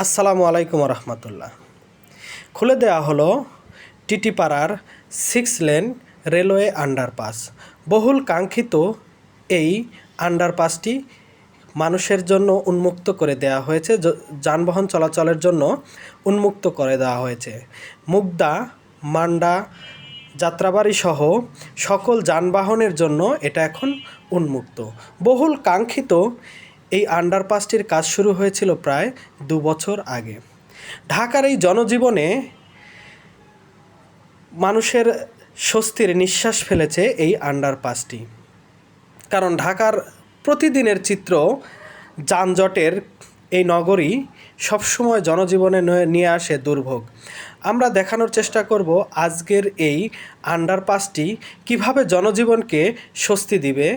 আসসালামু আলাইকুম রহমতুল্লাহ। খুলে দেওয়া হলো টিটিপাড়ার 6 লেন রেলওয়ে আন্ডারপাস। বহুল কাঙ্ক্ষিত এই আন্ডারপাসটি মানুষের জন্য উন্মুক্ত করে দেওয়া হয়েছে, যানবাহন চলাচলের জন্য উন্মুক্ত করে দেওয়া হয়েছে। মুগদা, মান্ডা, যাত্রাবাড়ি সহ সকল যানবাহনের জন্য এটা এখন উন্মুক্ত। বহুল কাঙ্ক্ষিত এই আন্ডারপাসটির কাজ শুরু হয়েছিল প্রায় 2 বছর আগে। ঢাকার এই জনজীবনে মানুষের স্বস্তির নিঃশ্বাস ফেলেছে এই আন্ডারপাসটি। কারণ ঢাকার প্রতিদিনের চিত্র যানজটের এই নগরী সবসময় জনজীবনে নিয়ে আসে দুর্ভোগ। আমরা দেখানোর চেষ্টা করব আজকের এই আন্ডারপাসটি কিভাবে জনজীবনকে স্বস্তি দিবে।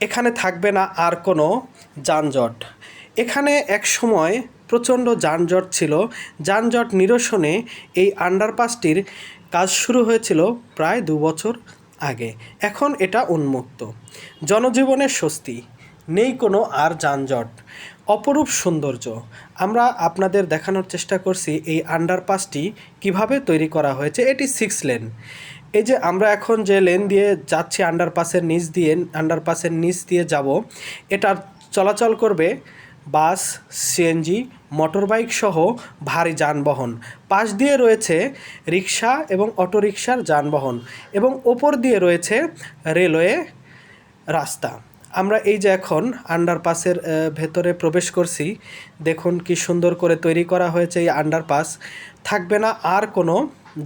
এখানে থাকবে না আর কোনো যানজট। এখানে এক সময় প্রচণ্ড যানজট ছিল। যানজট নিরসনে এই আন্ডারপাসটির কাজ শুরু হয়েছিল প্রায় 2 বছর আগে। এখন এটা উন্মুক্ত। জনজীবনের স্বস্তি, নেই কোনো আর যানজট, অপরূপ সৌন্দর্য। আমরা আপনাদের দেখানোর চেষ্টা করছি এই আন্ডারপাসটি কিভাবে তৈরি করা হয়েছে। এটি 6 লেন। এই যে আমরা এখন যে লেন দিয়ে যাচ্ছি আন্ডারপাসের নিচ দিয়ে যাব, এটার চলাচল করবে বাস, সিএনজি, মোটরবাইক সহ ভারী যানবাহন। পাশ দিয়ে রয়েছে রিক্সা এবং অটোরিকশার যানবাহন এবং ওপর দিয়ে রয়েছে রেলওয়ে রাস্তা। আমরা এই যে এখন আন্ডারপাসের ভেতরে প্রবেশ করছি। দেখুন কি সুন্দর করে তৈরি করা হয়েছে এই আন্ডারপাস। থাকবে না আর কোনো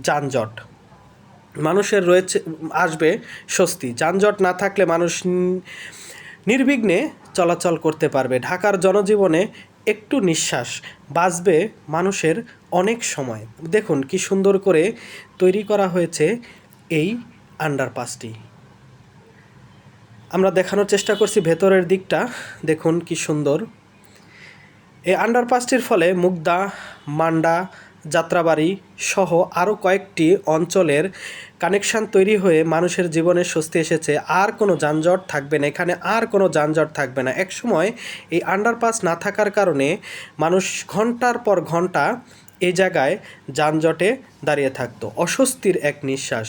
যানজট। মানুষের আসবে স্বস্তি। যানজট না থাকলে মানুষ নির্বিঘ্নে চলাচল করতে পারবে। ঢাকার জনজীবনে একটু নিঃশ্বাস বাঁচবে মানুষের অনেক সময়। দেখুন কি সুন্দর করে তৈরি করা হয়েছে এই আন্ডারপাসটি। আমরা দেখানোর চেষ্টা করছি ভেতরের দিকটা। দেখুন কি সুন্দর। এই আন্ডারপাসটির ফলে মুগদা, মান্ডা, যাত্রাবাড়ি সহ আরও কয়েকটি অঞ্চলের কানেকশান তৈরি হয়ে মানুষের জীবনে স্বস্তি এসেছে। আর কোনো যানজট থাকবে না, এখানে আর কোনো যানজট থাকবে না। একসময় এই আন্ডারপাস না থাকার কারণে মানুষ ঘন্টার পর ঘন্টা এই জায়গায় যানজটে দাঁড়িয়ে থাকতো। অস্বস্তির এক নিঃশ্বাস,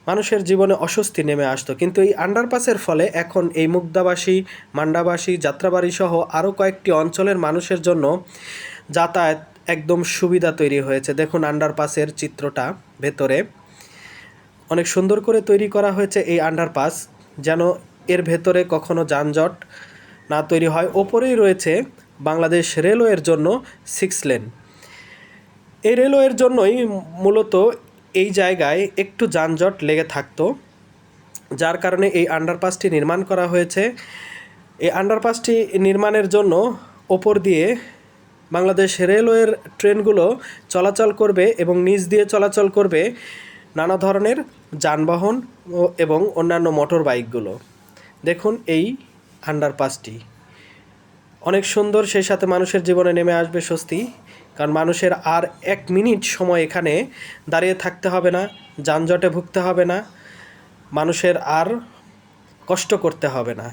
মানুষের জীবনে অস্বস্তি নেমে আসতো। কিন্তু এই আন্ডারপাসের ফলে এখন এই মুগদাবাসী, মান্ডাবাসী, যাত্রাবাড়ি সহ আরও কয়েকটি অঞ্চলের মানুষের জন্য যাতায়াত একদম সুবিধা তৈরি হয়েছে। দেখুন আন্ডারপাসের চিত্রটা ভেতরে অনেক সুন্দর করে তৈরি করা হয়েছে এই আন্ডারপাস, যেন এর ভেতরে কখনো যানজট না তৈরি হয়। ওপরেই রয়েছে বাংলাদেশ রেলওয়ের জন্য 6 লেন। এই রেলওয়ের জন্যই মূলত এই জায়গায় একটু যানজট লেগে থাকতো, যার কারণে এই আন্ডারপাসটি নির্মাণ করা হয়েছে। এই আন্ডারপাসটি নির্মাণের জন্য ওপর দিয়ে বাংলাদেশ রেলওয়ের ট্রেনগুলো চলাচল করবে এবং নিচ দিয়ে চলাচল করবে নানা ধরনের যানবাহন এবং অন্যান্য মোটর বাইকগুলো। দেখুন এই আন্ডারপাসটি অনেক সুন্দর, সেই সাথে মানুষের জীবনে নেমে আসবে স্বস্তি। কারণ মানুষের আর 1 মিনিট সময় এখানে দাঁড়িয়ে থাকতে হবে না, যানজটে ভুগতে হবে না, মানুষের আর কষ্ট করতে হবে না।